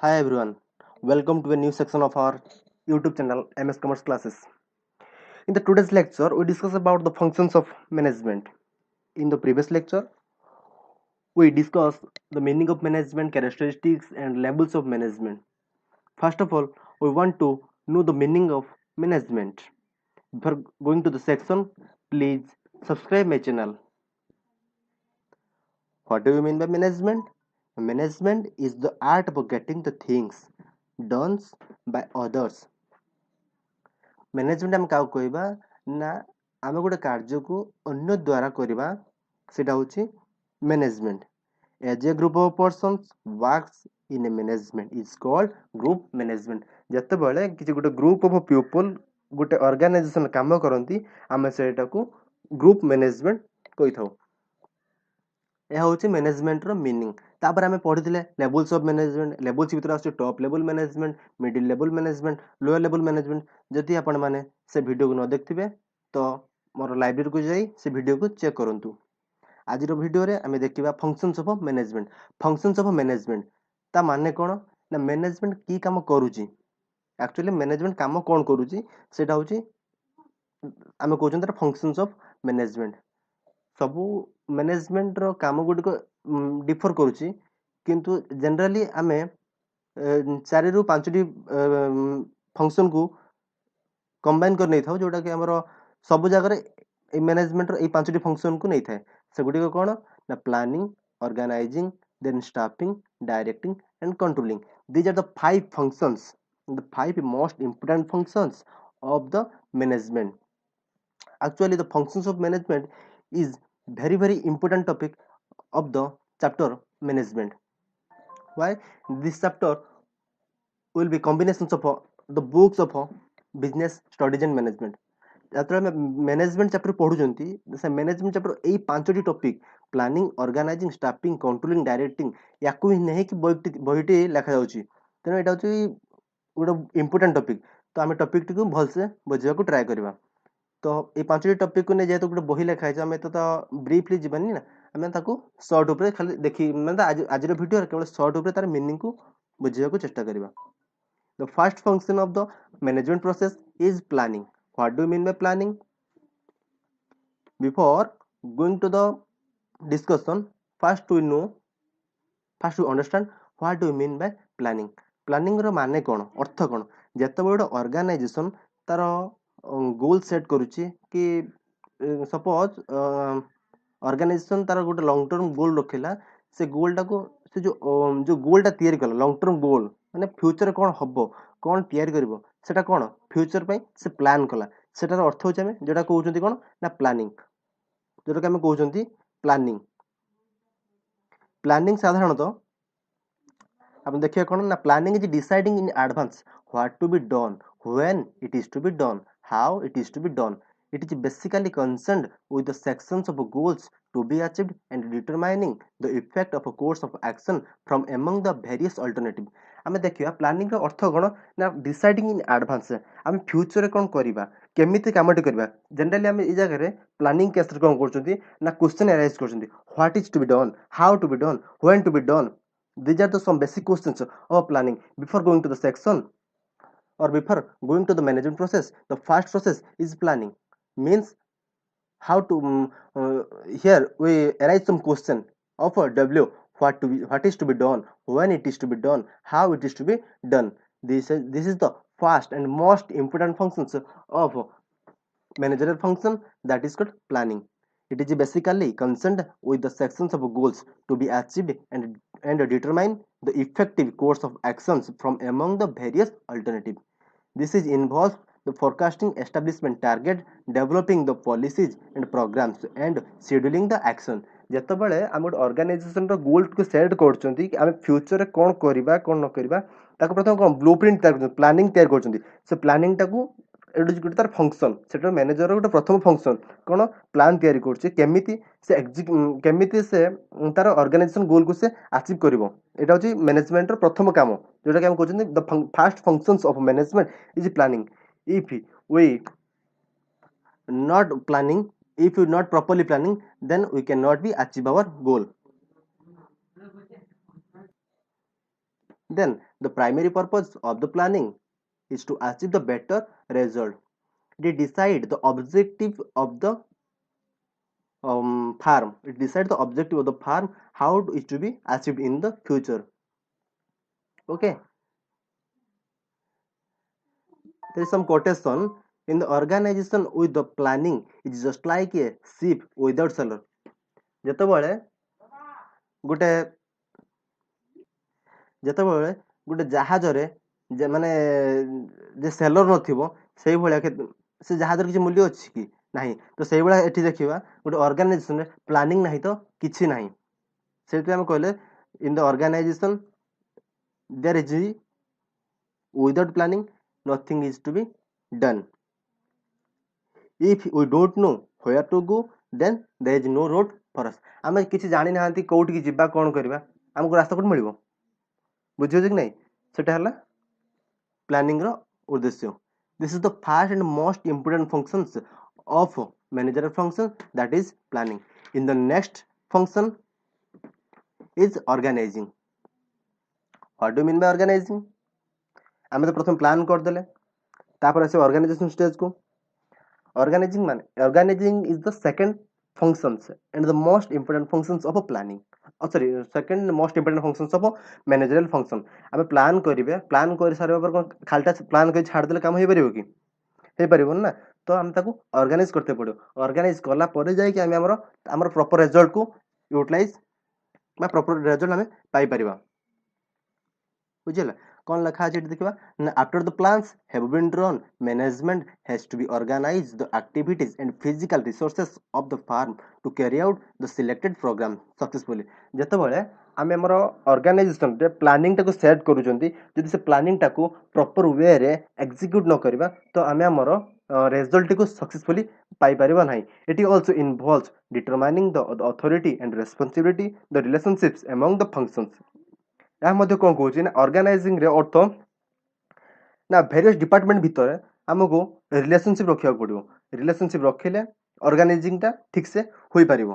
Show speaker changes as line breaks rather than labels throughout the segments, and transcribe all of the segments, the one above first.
Hi everyone, welcome to a new section of our YouTube channel MS Commerce Classes. In the today's lecture, we discuss about the functions of management. In the previous lecture, we discussed the meaning of management, characteristics, and levels of management. First of all, we want to know the meaning of management. Before going to the section, please subscribe my channel. What do you mean by management? Management is the art of getting the things done by others. Management ଆମେ କାହାକୁ କହିବା ନା ଆମେ ଗୋଟେ କାର୍ଯ୍ୟକୁ ଅନ୍ୟ ଦ୍ୱାରା କରିବା ସେଇଟା ହେଉଛି management age A group of persons works in a management is called group management ଯେତେବେଳେ କିଛି ଗୋଟେ ଗ୍ରୁପ୍ ଅଫ୍ ପିପୁଲ୍ ଗୋଟେ ଅର୍ଗାନାଇଜେସନ୍ କାମ କରନ୍ତି ଆମେ ସେଇଟାକୁ ଗ୍ରୁପ୍ ମ୍ୟାନେଜମେଣ୍ଟ କହିଥାଉ। ଏହା ହେଉଛି ମ୍ୟାନେଜମେଣ୍ଟର ମିନିଂ। ତାପରେ ଆମେ ପଢ଼ିଥିଲେ ଲେବୁଲ୍ସ ଅଫ୍ ମ୍ୟାନେଜମେଣ୍ଟ। ଲେବୁଲ୍ସ ଭିତରେ ଆସୁଛି ଟପ୍ ଲେବୁଲ୍ ମ୍ୟାନେଜମେଣ୍ଟ, ମିଡିଲ୍ ଲେବୁଲ୍ ମ୍ୟାନେଜମେଣ୍ଟ, ଲୋୟର୍ ଲେବୁଲ୍ ମ୍ୟାନେଜମେଣ୍ଟ। ଯଦି ଆପଣମାନେ ସେ ଭିଡ଼ିଓକୁ ନ ଦେଖିଥିବେ ତ ମୋର ଲାଇବ୍ରେରୀକୁ ଯାଇ ସେ ଭିଡ଼ିଓକୁ ଚେକ୍ କରନ୍ତୁ। ଆଜିର ଭିଡ଼ିଓରେ ଆମେ ଦେଖିବା functions of management. Functions of management ତା ମାନେ କ'ଣ ନା ମ୍ୟାନେଜମେଣ୍ଟ କି କାମ କରୁଛି। ଆକ୍ଚୁଆଲି ମ୍ୟାନେଜମେଣ୍ଟ କାମ କ'ଣ କରୁଛି ସେଇଟା ହେଉଛି ଆମେ କହୁଛନ୍ତି ତାର ଫଙ୍କସନ୍ସ ଅଫ୍ ମ୍ୟାନେଜମେଣ୍ଟ। ସବୁ ମ୍ୟାନେଜମେଣ୍ଟର କାମ ଗୁଡ଼ିକ ଡିଫର କରୁଛି, କିନ୍ତୁ ଜେନେରାଲି ଆମେ 4ରୁ 5ଟି ଫଙ୍କସନ୍କୁ କମ୍ବାଇନ୍ କରି ନେଇଥାଉ, ଯେଉଁଟାକି ଆମର ସବୁ ଜାଗାରେ ଏଇ ମ୍ୟାନେଜମେଣ୍ଟର ଏଇ 5ଟି ଫଙ୍କସନ୍କୁ ନେଇଥାଏ। ସେଗୁଡ଼ିକ କ'ଣ ନା planning, organizing, then staffing, directing and controlling. These are the 5 functions, the 5 most important functions of the management. Actually, the functions of management is very important topic of the chapter management. Why? This chapter will be combinations of the books of business studies and management. ଯେତେବେଳେ ଆମେ management chapter ପଢ଼ୁଛନ୍ତି ସେ management chapter ଏଇ 5ଟି topic planning, organizing, staffing, controlling, directing ୟାକୁ ହିଁ ନେଇକି ବହିଟି ଲେଖାଯାଉଛି। ତେଣୁ ଏଇଟା ହେଉଛି ଗୋଟେ ଇମ୍ପୋର୍ଟାଣ୍ଟ ଟପିକ୍। ତ ଆମେ ଟପିକ୍ଟିକୁ ଭଲସେ ବୁଝିବାକୁ ଟ୍ରାଏ କରିବା। ତ ଏଇ 5ଟି ଟପିକ୍କୁ ନେଇ ଯେହେତୁ ଗୋଟେ ବହି ଲେଖା ହେଇଛି ଆମେ ତ ବ୍ରିଫଲି ଯିବାନି ନା, ଆମେ ତାକୁ ସର୍ଟ ଉପରେ ଖାଲି ଦେଖି ମାନେ ଆଜିର ଭିଡ଼ିଓରେ କେବଳ ସର୍ଟ ଉପରେ ତାର ମିନିଂକୁ ବୁଝିବାକୁ ଚେଷ୍ଟା କରିବା। The first function of the management process is planning. What do you mean by planning? Before going to the discussion, first we understand what do you mean by planning. Planning ର ମାନେ କ'ଣ, ଅର୍ଥ କ'ଣ? ଯେତେବେଳେ ଗୋଟେ ଅର୍ଗାନାଇଜେସନ୍ ତାର goal set କରୁଛି କି ସପୋଜ୍ ଅର୍ଗାନାଇଜେସନ୍ ତାର ଗୋଟେ ଲଙ୍ଗ୍ ଟର୍ମ ଗୋଲ୍ ରଖିଲା, ସେ ଗୋଲ୍ଟାକୁ ସେ ଯେଉଁ ଗୋଲ୍ଟା ତିଆରି କଲା ଲଙ୍ଗ୍ ଟର୍ମ ଗୋଲ୍ ମାନେ ଫ୍ୟୁଚର୍ରେ କ'ଣ ହେବ, କ'ଣ ତିଆରି କରିବ, ସେଟା କ'ଣ ଫ୍ୟୁଚର୍ ପାଇଁ ସେ ପ୍ଲାନ୍ କଲା। ସେଟାର ଅର୍ଥ ହେଉଛି ଆମେ ଯେଉଁଟା କହୁଛନ୍ତି କ'ଣ ନା ପ୍ଲାନିଂ, ଯେଉଁଟାକି ଆମେ କହୁଛନ୍ତି ପ୍ଲାନିଂ। ପ୍ଲାନିଂ ସାଧାରଣତଃ ଆପଣ ଦେଖିବା କ'ଣ ନା planning is deciding in advance what to be done, when it is to be done, how it is to be done. It is basically concerned with the sections of goals to be achieved and determining the effect of a course of action from among the various alternatives. ଆମେ ଦେଖିବା ପ୍ଲାନିଂର ଅର୍ଥ କ'ଣ ନା ଡିସାଇଡିଂ in advance, ଆମେ ଫ୍ୟୁଚର୍ରେ କ'ଣ କରିବା, କେମିତି କାମଟି କରିବା। ଜେନେରାଲି ଆମେ ଏଇ ଜାଗାରେ ପ୍ଲାନିଂ କେସ୍ରେ କ'ଣ କରୁଛନ୍ତି ନା କ୍ୱେଶ୍ଚନ୍ ଆରାଇଜ୍ କରୁଛନ୍ତି, what is to be done, how to be done, when to be done. These are the some basic questions of planning. Before going to the section or before going to the management process, the first process is planning. Means how to here we arise some question of a W, what is to be done, when it is to be done, how it is to be done. This is the first and most important functions of managerial function, that is called planning. It is basically concerned with the sections of goals to be achieved and determine the effective course of actions from among the various alternatives. This is involves the forecasting, establishment target, developing the policies and programs and scheduling the action. ଯେତେବେଳେ ଆମେ ଗୋଟେ ଅର୍ଗାନାଇଜେସନର ଗୋଲ୍କୁ set କରୁଛନ୍ତି କି ଆମେ ଫ୍ୟୁଚରରେ କ'ଣ କରିବା କ'ଣ ନ କରିବା, ତାକୁ ପ୍ରଥମେ କ'ଣ ବ୍ଲୁ ପ୍ରିଣ୍ଟ ତିଆରି କରୁଛନ୍ତି, ପ୍ଲାନିଂ ତିଆରି କରୁଛନ୍ତି। ସେ ପ୍ଲାନିଂଟାକୁ ଏଇଟା ଗୋଟେ ତାର ଫଙ୍କସନ୍, ସେଟା ମ୍ୟାନେଜରର ଗୋଟେ ପ୍ରଥମ ଫଙ୍କସନ୍ କ'ଣ ପ୍ଲାନ୍ ତିଆରି କରୁଛି, କେମିତି ସେ ତାର ଅର୍ଗାନାଇଜେସନ ଗୋଲ୍କୁ ସେ ଆଚିଭ୍ କରିବ। ଏଇଟା ହେଉଛି ମ୍ୟାନେଜମେଣ୍ଟର ପ୍ରଥମ କାମ, ଯେଉଁଟାକି ଆମେ କହୁଛନ୍ତି the first functions of management is planning. If we not properly planning, then we cannot be achieve our goal. Then The primary purpose of the planning is to achieve the better result. It decide the objective of the farm. It decide the objective of the farm, how it is to be achieved in the future. Okay, there is some quotation. In the organization with the planning, it's just like a ship without sailor. ଯେତେବେଳେ ଗୋଟେ ଯେତେବେଳେ ଗୋଟେ ଜାହାଜରେ ମାନେ ଯେ ସେଲର ନଥିବ ସେଇଭଳିଆ ସେ ଜାହାଜର କିଛି ମୂଲ୍ୟ ଅଛି କି ନାହିଁ। ତ ସେଇଭଳିଆ ଏଠି ଦେଖିବା ଗୋଟେ ଅର୍ଗାନାଇଜେସନରେ ପ୍ଲାନିଂ ନାହିଁ ତ କିଛି ନାହିଁ। ସେଇଥିପାଇଁ ଆମେ କହିଲେ in the organisation there is without planning nothing is to be done. If we don't know where to go then there is no road for us. ଆମେ କିଛି ଜାଣି ନାହାନ୍ତି କୋଉଠିକି ଯିବା କ'ଣ କରିବା ଆମକୁ ରାସ୍ତା କୋଉଠି ମିଳିବ ବୁଝିହେଉଛି କି ନାହିଁ। ସେଟା ହେଲା ପ୍ଲାନିଂ ର ଉଦ୍ଦେଶ୍ୟ। This is the first and most important functions of managerial function, that is planning. In the next function is organizing. What do you mean by organizing? ଆମେ ତ ପ୍ରଥମେ ପ୍ଲାନ୍ କରିଦେଲେ ତାପରେ ଆସିବ organisation ଷ୍ଟେଜକୁ। Organizing is the second functions and the most important functions of a planning. Second most important functions of a managerial function. ଆମେ plan କରିବେ, plan କରି ସାରିବା ପରେ କ'ଣ ଖାଲିଟା ପ୍ଲାନ୍ କରି ଛାଡ଼ିଦେଲେ କାମ ହେଇପାରିବ କି? ହେଇପାରିବନି ନା। ତ ଆମେ ତାକୁ ଅର୍ଗାନାଇଜ କରତେ ପଡ଼ିବ। ଅର୍ଗାନାଇଜ କଲା ପରେ ଯାଇକି ଆମେ ଆମର ପ୍ରପର ରେଜଲ୍ଟକୁ ୟୁଟିଲାଇଜ ବା ପ୍ରପର ରେଜଲ୍ଟ ଆମେ ପାଇପାରିବା। ବୁଝିହେଲା କ'ଣ ଲେଖା ଅଛି ଏଠି ଦେଖିବା ନା after the plans have been drawn, management has to be organized the activities and physical resources of the farm to carry out the selected program successfully. ଯେତେବେଳେ ଆମେ ଆମର ଅର୍ଗାନାଇଜେସନରେ ପ୍ଲାନିଂଟାକୁ ସେଟ୍ କରୁଛନ୍ତି, ଯଦି ସେ ପ୍ଲାନିଂଟାକୁ ପ୍ରପର ୱେରେ ଏକ୍ଜିକ୍ୟୁଟ୍ ନ କରିବା ତ ଆମେ ଆମର ରେଜଲ୍ଟଟିକୁ ସକ୍ସେସଫୁଲି ପାଇପାରିବା ନାହିଁ। It also involves determining the authority and responsibility the relationships among the functions. ଏହା ମଧ୍ୟ କ'ଣ କହୁଛି ନା ଅର୍ଗାନାଇଜିଂରେ ଅର୍ଥ ନା ଭେରିୟସ୍ ଡିପାର୍ଟମେଣ୍ଟ ଭିତରେ ଆମକୁ ରିଲେସନସିପ୍ ରଖିବାକୁ ପଡ଼ିବ। ରିଲେସନସିପ୍ ରଖିଲେ ଅର୍ଗାନାଇଜିଂଟା ଠିକ୍ସେ ହୋଇପାରିବ।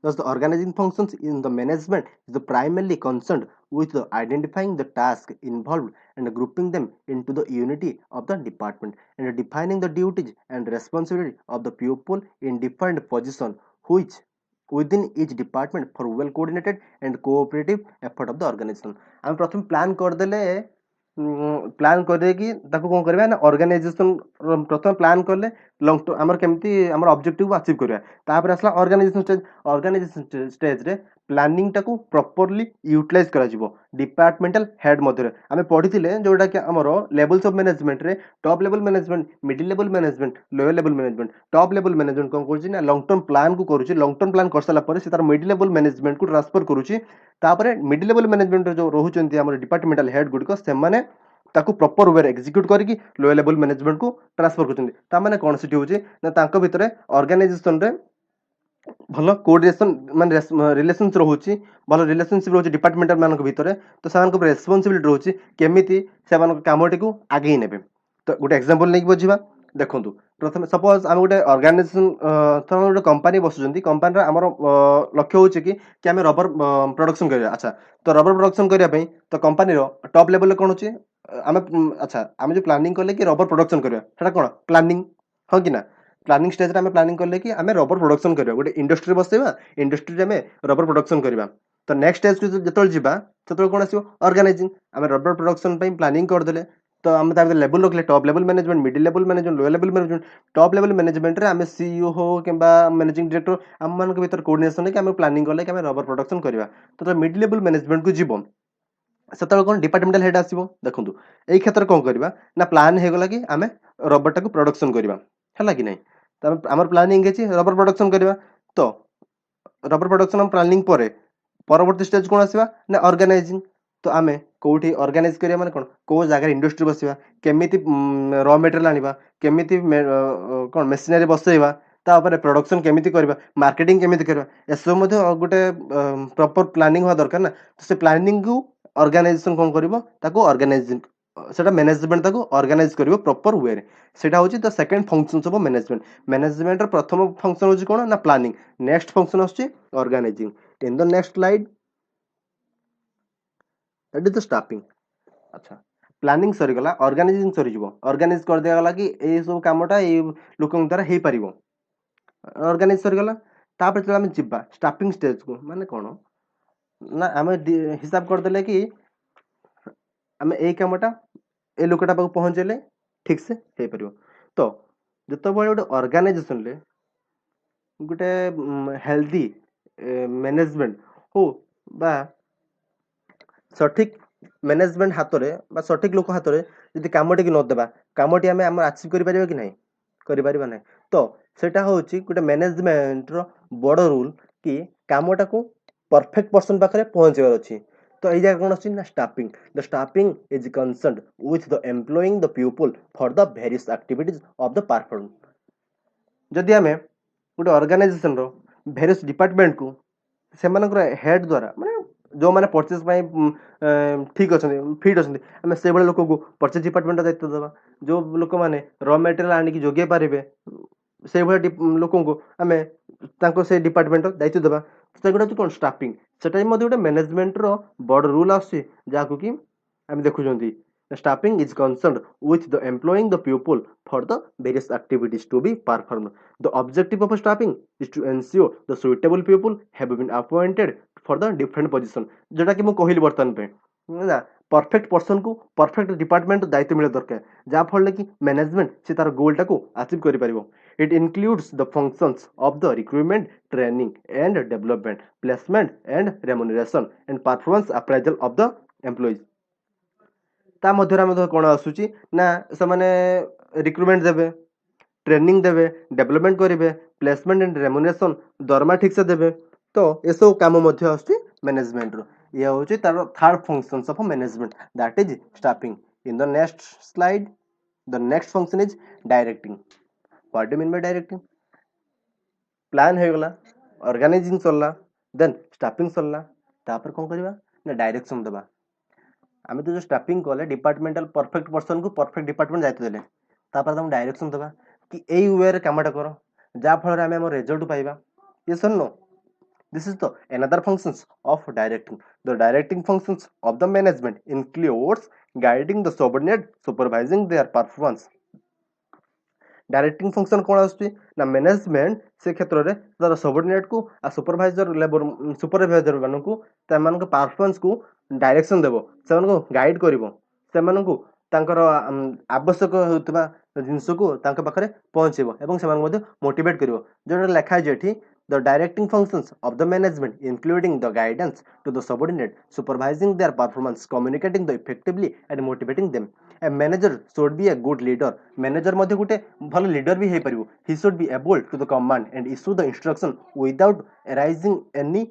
Thus, the organizing functions in the management is the primarily concerned with the identifying the tasks involved and grouping them into the unity of the department and defining the duties and responsibility of the people in different positions which within each department for well coordinated and cooperative effort of the organization. ଆମେ ପ୍ରଥମେ plan କରିଦେଲେ plan କରିଦେଇକି ତାକୁ କ'ଣ କରିବା ନା organisation ପ୍ରଥମେ plan କଲେ ଲଙ୍ଗ ଟର୍ମ ଆମର କେମିତି ଆମର ଅବଜେକ୍ଟିଭକୁ ଆଚିଭ୍ କରିବା। ତାପରେ ଆସିଲା organisation stage. Organisation ଷ୍ଟେଜ୍ରେ ପ୍ଲାନିଂଟାକୁ properly utilise କରାଯିବ ଡିପାର୍ଟମେଣ୍ଟାଲ ହେଡ୍ ମଧ୍ୟରେ। ଆମେ ପଢ଼ିଥିଲେ ଯେଉଁଟାକି ଆମର ଲେବଲ୍ସ ଅଫ୍ ମ୍ୟାନେଜମେଣ୍ଟରେ ଟପ୍ ଲେବଲ୍ ମ୍ୟାନେଜମେଣ୍ଟ, ମିଡିଲ୍ ଲେବଲ୍ ମ୍ୟାନେଜମେଣ୍ଟ, ଲୋୟର ଲେବଲ୍ ମ୍ୟାନେଜମେଣ୍ଟ। ଟପ୍ ଲେବଲ୍ ମ୍ୟାନେଜମେଣ୍ଟ କ'ଣ କରୁଛି ନା ଲଙ୍ଗ ଟର୍ମ ପ୍ଲାନ୍କୁ କରୁଛି। ଲଙ୍ଗ ଟର୍ମ ପ୍ଲାନ୍ କରିସାରିଲା ପରେ ସେ ତାର ମିଡିଲ୍ ଲେବଲ୍ ମ୍ୟାନେଜମେଣ୍ଟକୁ ଟ୍ରାନ୍ସଫର କରୁଛି। ତାପରେ ମିଡିଲ୍ ଲେବଲ୍ ମ୍ୟାନେଜମେଣ୍ଟରେ ଯେଉଁ ରହୁଛନ୍ତି ଆମର ଡିପାର୍ଟମେଣ୍ଟାଲ ହେଡ୍ ଗୁଡ଼ିକ ସେମାନେ ତାକୁ ପ୍ରପର ୱେରେ ଏକ୍ଜିକ୍ୟୁଟ୍ କରିକି ଲୋୟର ଲେବଲ୍ ମ୍ୟାନେଜମେଣ୍ଟକୁ ଟ୍ରାନ୍ସଫର କରୁଛନ୍ତି। ତାମାନେ କ'ଣ ସେଠି ହେଉଛି ନା ତାଙ୍କ ଭିତରେ ଅର୍ଗାନାଇଜେସନରେ ଭଲ କୋଅର୍ଡିନେସନ୍ ମାନେ ରିଲେସନ୍ସ ରହୁଛି, ଭଲ ରିଲେସନସିପ୍ ରହୁଛି ଡିପାର୍ଟମେଣ୍ଟାଲ ମାନଙ୍କ ଭିତରେ। ତ ସେମାନଙ୍କ ଉପରେ ରେସ୍ପନ୍ସିବିଲିଟି ରହୁଛି କେମିତି ସେମାନଙ୍କ କାମଟିକୁ ଆଗେଇ ନେବେ। ତ ଗୋଟେ ଏକ୍ସାମ୍ପଲ୍ ନେଇକି ବୁଝିବା। ଦେଖନ୍ତୁ ପ୍ରଥମେ ସପୋଜ ଆମେ ଗୋଟେ ଅର୍ଗାନାଇଜେସନ ଗୋଟେ କମ୍ପାନୀ ବସୁଛନ୍ତି। କମ୍ପାନୀର ଆମର ଲକ୍ଷ୍ୟ ହେଉଛି କି ଆମେ ରବର ପ୍ରଡକ୍ସନ୍ କରିବା। ଆଚ୍ଛା, ତ ରବର ପ୍ରଡକ୍ସନ୍ କରିବା ପାଇଁ ତ କମ୍ପାନୀର ଟପ୍ ଲେଭେଲରେ କ'ଣ ଅଛି ଆମେ ଆମେ ଯେଉଁ ପ୍ଲାନିଂ କଲେ କି ରବର ପ୍ରଡକ୍ସନ୍ କରିବା ସେଟା କ'ଣ ପ୍ଲାନିଂ, ହଁ କି ନା। ପ୍ଲାନିଂ ଷ୍ଟେଜ୍ରେ ଆମେ ପ୍ଲାନିଂ କଲେ କି ଆମେ ରବର ପ୍ରଡକ୍ସନ୍ କରିବା, ଗୋଟେ ଇଣ୍ଡଷ୍ଟ୍ରି ବସେଇବା, ଇଣ୍ଡଷ୍ଟ୍ରିରେ ଆମେ ରବର ପ୍ରଡକ୍ସନ୍ କରିବା। ତ ନେକ୍ସଟ ଷ୍ଟେଜ୍କୁ ଯେତେବେଳେ ଯିବା ସେତେବେଳେ କ'ଣ ଆସିବ ଅର୍ଗାନାଇଜିଂ। ଆମେ ରବର ପ୍ରଡକ୍ସନ୍ ପାଇଁ ପ୍ଲାନିଂ କରିଦେଲେ ତ ଆମେ ତା ଭିତରେ ଲେବଲ୍ ରଖିଲେ ଟପ୍ ଲେବଲ୍ ମ୍ୟାନେଜମେଣ୍ଟ, ମିଡିଲ୍ ଲେବଲ୍ ମ୍ୟାନେଜମେଣ୍ଟ, ଲୋୟର ଲେବଲ୍ ମ୍ୟାନେଜମେଣ୍ଟ। ଟପ୍ ଲେବଲ୍ ମ୍ୟାନେଜମେଣ୍ଟରେ ଆମେ ସିଇଓ ହଉ କିମ୍ବା ମ୍ୟାନେଜିଂ ଡିରେକ୍ଟର ଆମମାନଙ୍କ ଭିତରେ କୋଅର୍ଡିନେସନ୍ ହେଇକି ଆମେ ପ୍ଲାନିଂ କଲେ କି ଆମେ ରବର ପ୍ରଡକ୍ସନ୍ କରିବା। ତ ମିଡିଲ୍ ଲେବଲ୍ ମ୍ୟାନେଜମେଣ୍ଟକୁ ଯିବ ସେତେବେଳେ କ'ଣ ଡିପାର୍ଟମେଣ୍ଟାଲ ହେଡ୍ ଆସିବ। ଦେଖନ୍ତୁ ଏଇ କ୍ଷେତ୍ରରେ କ'ଣ କରିବା ନା ପ୍ଲାନ୍ ହେଇଗଲା କି ଆମେ ରବରଟାକୁ ପ୍ରଡକ୍ସନ୍ କରିବା, ହେଲା କି ନାହିଁ। ତ ଆମର ପ୍ଲାନିଂ ହେଇଛି ରବର ପ୍ରଡକ୍ସନ୍ କରିବା। ତ ରବର ପ୍ରଡକ୍ସନ୍ ପ୍ଲାନିଂ ପରେ ପରବର୍ତ୍ତୀ ଷ୍ଟେଜ୍ କ'ଣ ଆସିବା ନା ଅର୍ଗାନାଇଜିଂ। ତ ଆମେ କେଉଁଠି ଅର୍ଗାନାଇଜ କରିବା ମାନେ କ'ଣ କେଉଁ ଜାଗାରେ ଇଣ୍ଡଷ୍ଟ୍ରି ବସିବା, କେମିତି ର ମେଟେରିଆଲ ଆଣିବା, କେମିତି କ'ଣ ମେସିନାରୀ ବସେଇବା, ତାପରେ ପ୍ରଡକ୍ସନ୍ କେମିତି କରିବା, ମାର୍କେଟିଂ କେମିତି କରିବା, ଏସବୁ ମଧ୍ୟ ଗୋଟେ ପ୍ରପର ପ୍ଲାନିଂ ହେବା ଦରକାର ନା। ସେ ପ୍ଲାନିଂକୁ ଅର୍ଗାନାଇଜେସନ୍ କ'ଣ କରିବ ତାକୁ ଅର୍ଗାନାଇଜିଂ ସେଟା ମ୍ୟାନେଜମେଣ୍ଟ ତାକୁ ଅର୍ଗାନାଇଜ କରିବ ପ୍ରପର ୱେରେ। ସେଇଟା ହେଉଛି the second functions of management. ମ୍ୟାନେଜମେଣ୍ଟର ପ୍ରଥମ ଫଙ୍କସନ୍ ହେଉଛି କ'ଣ ନା ପ୍ଲାନିଂ, ନେକ୍ସଟ ଫଙ୍କସନ୍ ଆସୁଛି organizing. In the next slide that is the staffing. अच्छा, प्लानिंग सरीगला, ऑर्गेनाइजिंग सरीजिवो, ऑर्गेनाइज कर दिया गला कि ए सब कामटा ए लोकन द्वारा हे परिवो, ऑर्गेनाइज सरीगला। तापर चला हम जिब्बा स्टाफिंग स्टेज को, माने कोन ना आम हिसाब करदेले कि आम ए कामटा ए लोकटा पाक पहुँचेले ठीक से हे परिवो। तो जेतबेले गोटे ऑर्गेनाइजेशन ले गोटे हेल्दी मैनेजमेंट हो बा सठिक मैनेजमेंट हाथ में सठिक लोक हाथ में यदि कमटी की नदेबा कमटी आम आम आचिव कर कि नहीं करिपारिबा नहीं। तो सेटा होची गोटे मैनेजमेंट रो बड़ रूल कि कामटा को परफेक्ट पर्सन पाखरे पहुंचेबार अछि। तो एई जगह कोन अछि ना staffing. The staffing is concerned with the employing the people for the various activities of the perform. जदि आमे गोटे ऑर्गेनाइजेशन रो वेरियस डिपार्टमेंट को सेमानकर हेड द्वारा माने जो मैंने परचेज ठीक अच्छे फिट अच्छे आम से लोक को परचेज डिपार्टमेंट दायित्व देवा। जो लोक मैंने र मटेरियल आणिक जोगे पारे से लोक को आम से डिपार्टमेंट दायित्व देवा। सेगुड़ा कौन स्टाफिंग से गोटे मैनेजमेंट रो बड़ रूल आसकू कि आम देखुं staffing is concerned with the employing the people for the various activities to be performed. The objective of staffing is to ensure the suitable people have been appointed for the different position. जोटा कि मुझे कहली बर्तमान पे ना perfect person को perfect department दायित्व मिले दरकार जहाँ फल कि मैनेजमेंट से तार गोलटा को अचीव कर। It includes the functions of the recruitment training and development placement and remuneration and performance appraisal of the employees. ता मध्य आम कौन आसूची ना से रिक्रूटमेंट देवे ट्रेनिंग देवे डेवलपमेंट करेंगे प्लेसमेंट एंड रेम्यूनरेशन दरमा ठीक से देवे। तो ये सब काम मैनेजमेंट रो ये हूँ तार third functions of management that is staffing. In the next slide the next function is directing. What do mean by directing? Plan हो गला, ऑर्गेनाइजिंग सरला, देन स्टाफिंग सरला, तापर कौन करबा ना डायरेक्शन देबा। आम तो जो स्टाफिंग कले डिपार्टमेंटल परफेक्ट पर्सन को परफेक्ट डिपार्टमेंट दायित्व देले तापर तुम डायरेक्शन देबा कि एई वे रे कामटा करो जा फल आम रिजल्ट पाइबा। यस और no? This is the another functions of directing. The directing functions of the management includes guiding the subordinate, supervising their performance. Directing function कौन आसुची ना मैनेजमेंट से क्षेत्र में तार सबऑर्डिनेट को आ सुपरवाइजर लेबर सुपरवाइजर मान को परफॉर्मेंस को डायरेक्शन देव से गाइड कर आवश्यक होता जिनस को पाखे पहुँचेब और मोटिवेट कर जो लिखाई ये the directing functions of the management including the guidance to the subordinate supervising their performance communicating the effectively and motivating them. A manager should be a good leader. Manager मध्ये गुटे भल leader भी हे परिबो. He should be able to the command and issue the instruction without arising any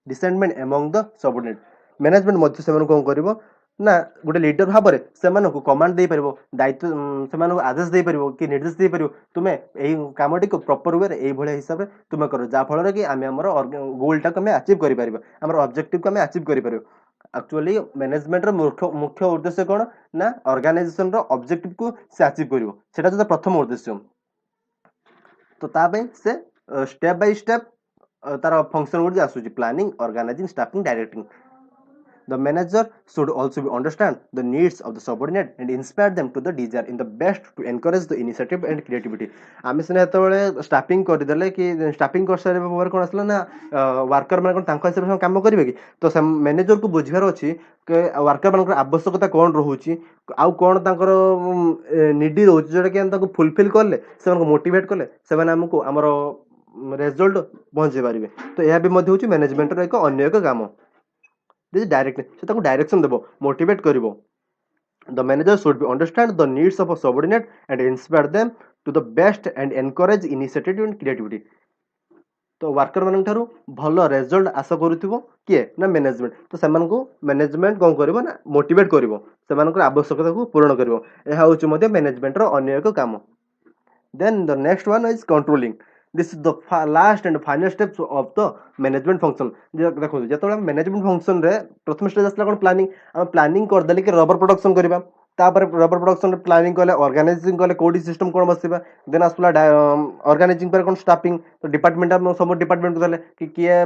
dissentment among the subordinate. Management मध्ये से कौन करिवो ना गोटे leader भाव में से कमांड दे पारिबो दायित्व से आदेश दे पारिबो कि निर्देश दे पारिबो तुमे एई कामटी को प्रॉपर वे एई भले हिसाब रे तुमे करो जा फल कि आमे हमर गोलटा को आमे अचीव करि पारिबो हमर ऑब्जेक्टिव को आमे अचीव करि पारिबो। एक्चुअली मैनेजमेंट रो मुख्य उद्देश्य कोन ना ऑर्गेनाइजेशन रो ऑब्जेक्टिव को से अचीव करिवो सेटा जो प्रथम उद्देश्य। तो ता पे से स्टेप बाय स्टेप तार फंक्शन गुड आसुची planning organising staffing directing. The manager should also understand the needs of the subordinate and inspire them to the desire in the best to encourage the initiative and creativity. आमे सिने हेतबेले staffing कर देले कि staffing कर सारे पर कोन असला ना worker मान कोन तांको हिसाब से काम करिवे कि तो मैनेजर को बुझिबार अछि कि वर्कर मान आवश्यकता कोन रहउची आउ कोन तांकर निडी रहउची जोटा कि तांको फुलफिल करले से मोटिवेट करले से हमको हमर रिजल्ट पहुंचे पारिबे। तो यह भी मध्ये होची मैनेजमेंट रो एक अन्य एक काम। This is directing. से ताको डायरेक्शन देबो motivate करिवो। The manager should be understand the needs of a subordinate and inspire them to the best and encourage initiative and creativity. तो वर्कर मान ठारू भल रिजल्ट आशा करूथिबो किए ना मैनेजमेंट। तो सेमान को मैनेजमेंट कोन करिवो ना मोटिवेट करिवो सेमान को आवश्यकता को पूर्ण करिवो। एहा होची मध्ये मैनेजमेंट रो अन्य एक काम। Then the next one is controlling. This is the last and final steps of the management function. देखो जतबे मैनेजमेंट फंक्शन रे प्रथम स्टेज आसला कोन प्लानिंग हम प्लानिंग कर देले कि रबर प्रोडक्शन करबा तापर रबर प्रोडक्शन प्लानिंग कले ऑर्गेनाइजिंग कले कोडी सिस्टम कोन बसिबा देन आसला ऑर्गेनाइजिंग पर कोन स्टाफिंग तो डिपार्टमेंट सब डिपार्टमेंट को कि किए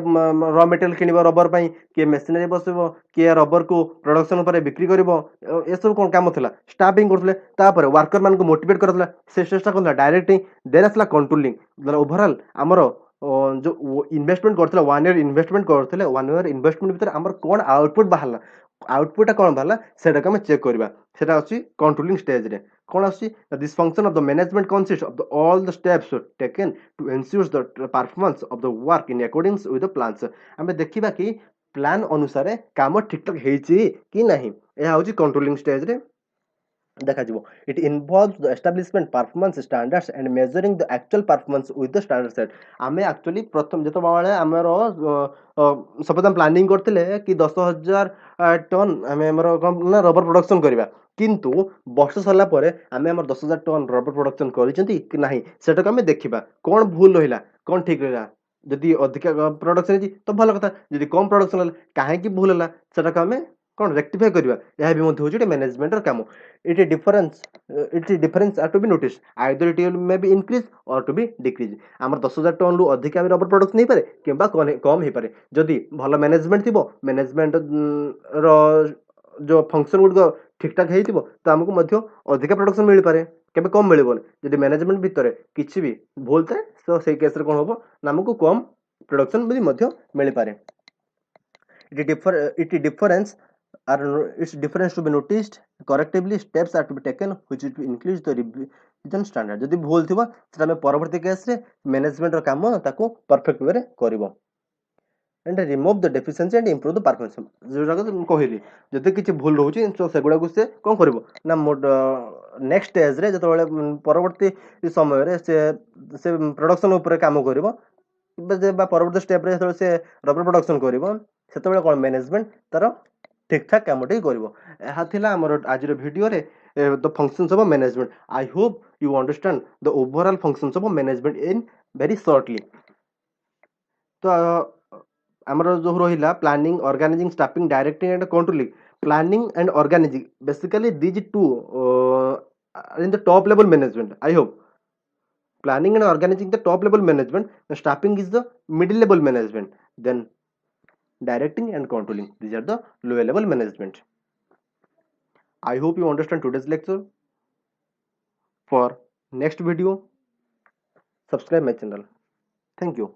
रॉ मटेरियल किनिबो रबर पई किए मशीनरी बसिबो किए रबर को प्रोडक्शन पर बिक्री करिवो ए सब कोन काम थिला स्टाफिंग करथले तापर वर्कर मान को मोटिवेट करथला से चेष्टा करथला डायरेक्टिंग देन आसला कंट्रोलिंग ओवरऑल हमरो जो इन्वेस्टमेंट करथले 1 ईयर इन्वेस्टमेंट करथले 1 ईयर इन्वेस्टमेंट भीतर हमर कोन आउटपुट बाहरला आउटपुट कोन बाहरला सेटा को हम चेक करबा सेटा अछि कंट्रोलिंग स्टेज रे कोन अछि this function of the management consist of the all the steps taken to ensure the performance of the work in according with the plans हम देखिबा कि प्लान अनुसार काम ठीक ठाक हेछि कि नहीं एहा होछि कंट्रोलिंग स्टेज रे देखा जीवो it involves the establishment performance standards and measuring the actual performance with the standard set आमे एक्चुअली प्रथम जतो बाळे हमरो सपोज हम प्लानिंग करथिले कि 10000 टन आमे हमरो ना रबर प्रोडक्शन करबा किंतु वर्ष सरला परे आमे हमर 10000 टन रबर प्रोडक्शन करिसेंती कि नाही सेटा को आमे देखिबा कोन भूल रहिला कोन ठीक रहिला जदि अधिक प्रोडक्शन तो भलो कथा जदि कम प्रोडक्शन हला काहे कि भूल हला सेटा को आमे कोन रेक्टिफाई करबा यह भी मध्ये होछि मैनेजमेंट र काम it is difference it is difference are to be noticed either it will may be increase or to be decrease हमर 10000 टन रु अधिक हम रबर प्रोडक्ट नहीं पारे किबा कम हे पारे जदि भलो मैनेजमेंट थिबो मैनेजमेंट रो जो फंक्शन गुड ठीक ठाक हेतिबो तो हमकु मध्ये अधिक प्रोडक्शन मिल पारे केबे कम मिलबो जदि मैनेजमेंट भीतर किछि भी भूल थाए तो सेही केस रे कोन होबो हमकु कम प्रोडक्शन भी मध्ये मिल पारे it difference are its difference to be noticed correctively steps are to be taken which is to increase the revision standard जदि भूल थिबो सेटा हम परवर्ती केस रे मैनेजमेंट रो काम ताको परफेक्ट वे रे करबो and remove the deficiency and improve the performance जोरा को कहली जदि किछि भूल रहउची तो सेगुडा को से कोन करबो ना नेक्स्ट स्टेज रे जतो परवर्ती समय रे से प्रोडक्शन ऊपर काम करबो बा परवर्ती स्टेप रे से रबर प्रोडक्शन करबो सेतबेले कोन मैनेजमेंट तार ठीक ठाक कामटी करबो एहा थिला हमर आज रो वीडियो रे the functions of management I hope you understand the overall functions of management in very shortly तो हमर जो रहिला planning organising staffing directing and controlling planning and organising basically these two in the top level management I hope planning and organizing the top level management the staffing is the middle level management then directing and controlling these are the lower level management I hope you understand today's lecture for next video subscribe my channel thank you